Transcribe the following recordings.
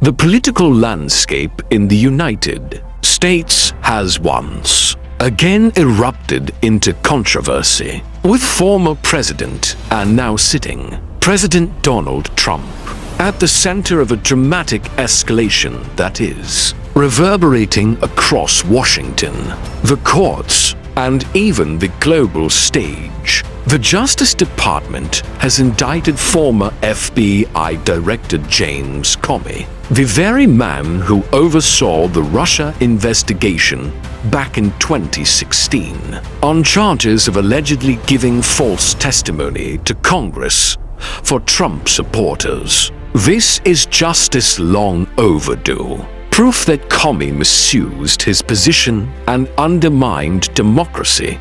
The political landscape in the United States has once again erupted into controversy, with former President and now sitting President Donald Trump at the center of a dramatic escalation that is reverberating across Washington, the courts, and even the global stage. The Justice Department has indicted former FBI Director James Comey, the very man who oversaw the Russia investigation back in 2016, on charges of allegedly giving false testimony to Congress for Trump supporters. This is justice long overdue. Proof that Comey misused his position and undermined democracy.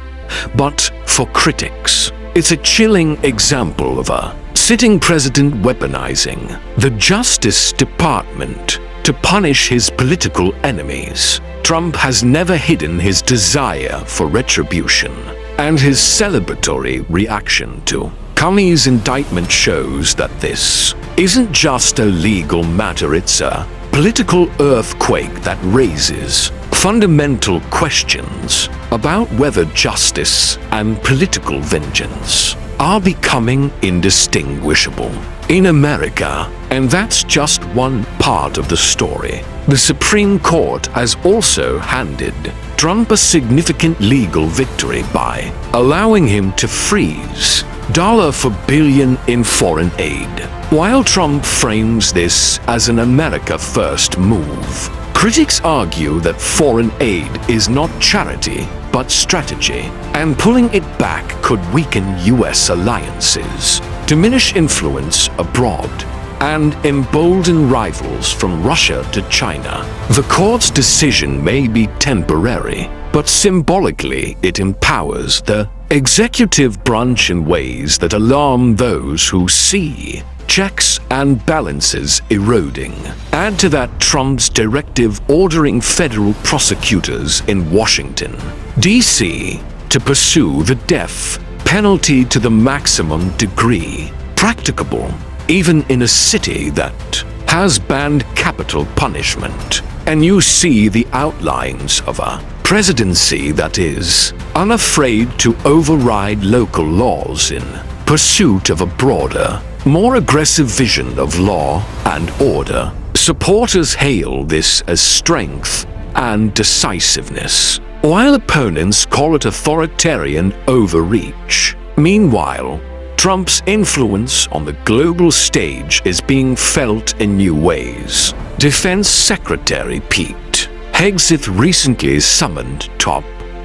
But for critics, it's a chilling example of a sitting president weaponizing the Justice Department to punish his political enemies. Trump has never hidden his desire for retribution, and his celebratory reaction to Comey's indictment shows that this isn't just a legal matter, it's a political earthquake that raises fundamental questions about whether justice and political vengeance are becoming indistinguishable in America. And that's just one part of the story. The Supreme Court has also handed Trump a significant legal victory by allowing him to freeze $4 billion in foreign aid. While Trump frames this as an America First move, critics argue that foreign aid is not charity but strategy, and pulling it back could weaken U.S. alliances, diminish influence abroad, and embolden rivals from Russia to China. The court's decision may be temporary, but symbolically it empowers the executive branch in ways that alarm those who see checks and balances eroding. Add to that Trump's directive ordering federal prosecutors in Washington, D.C., to pursue the death penalty to the maximum degree practicable, even in a city that has banned capital punishment. And you see the outlines of a presidency that is unafraid to override local laws in pursuit of a broader, more aggressive vision of law and order. Supporters hail this as strength and decisiveness, while opponents call it authoritarian overreach. Meanwhile, Trump's influence on the global stage is being felt in new ways. Defense Secretary Pete Hegseth recently summoned top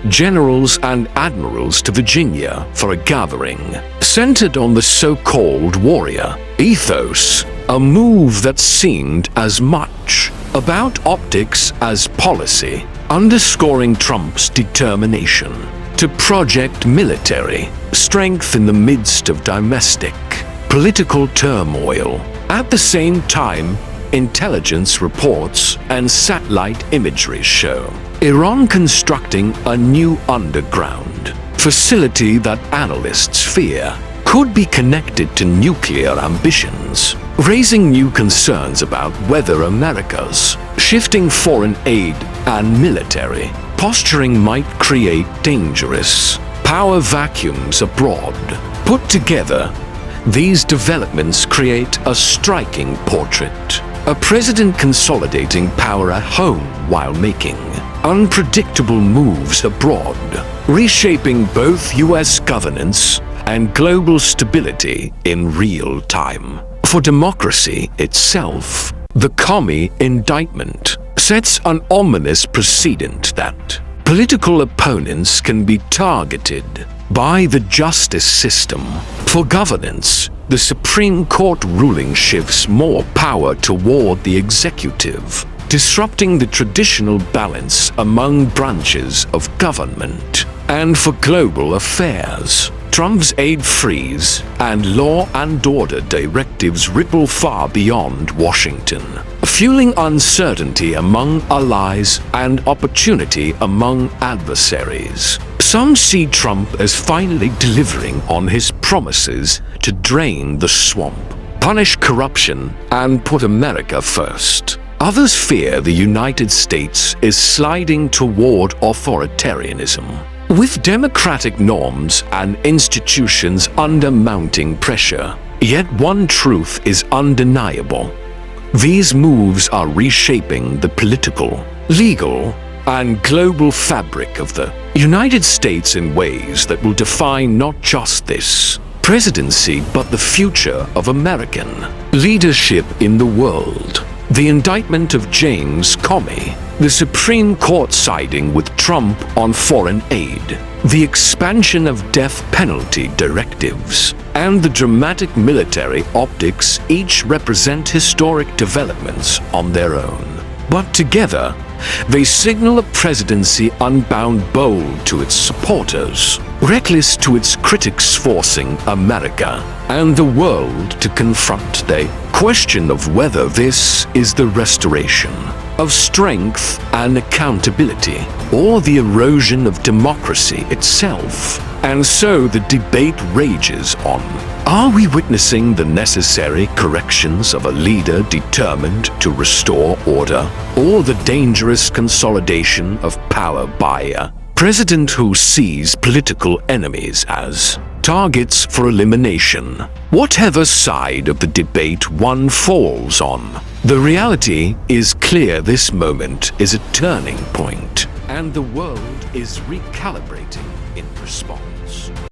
generals and admirals to Virginia for a gathering centered on the so-called warrior ethos, a move that seemed as much about optics as policy, underscoring Trump's determination to project military strength in the midst of domestic political turmoil. At the same time, intelligence reports and satellite imagery show Iran constructing a new underground facility that analysts fear could be connected to nuclear ambitions, raising new concerns about whether America's shifting foreign aid and military posturing might create dangerous power vacuums abroad. Put together, these developments create a striking portrait. A president consolidating power at home while making unpredictable moves abroad, reshaping both U.S. governance and global stability in real time. For democracy itself, the Comey indictment sets an ominous precedent that political opponents can be targeted by the justice system. For governance, the Supreme Court ruling shifts more power toward the executive, disrupting the traditional balance among branches of government. And for global affairs, Trump's aid freeze and law and order directives ripple far beyond Washington, fueling uncertainty among allies and opportunity among adversaries. Some see Trump as finally delivering on his promises to drain the swamp, punish corruption, and put America first. Others fear the United States is sliding toward authoritarianism, with democratic norms and institutions under mounting pressure. Yet one truth is undeniable. These moves are reshaping the political, legal, and global fabric of the United States in ways that will define not just this presidency but the future of American leadership in the world. The indictment of James Comey, the Supreme Court siding with Trump on foreign aid, the expansion of death penalty directives, and the dramatic military optics each represent historic developments on their own. But together, they signal a presidency unbound bold to its supporters, reckless to its critics, forcing America and the world to confront the question of whether this is the restoration of strength and accountability, or the erosion of democracy itself. And so the debate rages on. Are we witnessing the necessary corrections of a leader determined to restore order, or the dangerous consolidation of power by a president who sees political enemies as targets for elimination? Whatever side of the debate one falls on, the reality is clear: this moment is a turning point, and the world is recalibrating in response.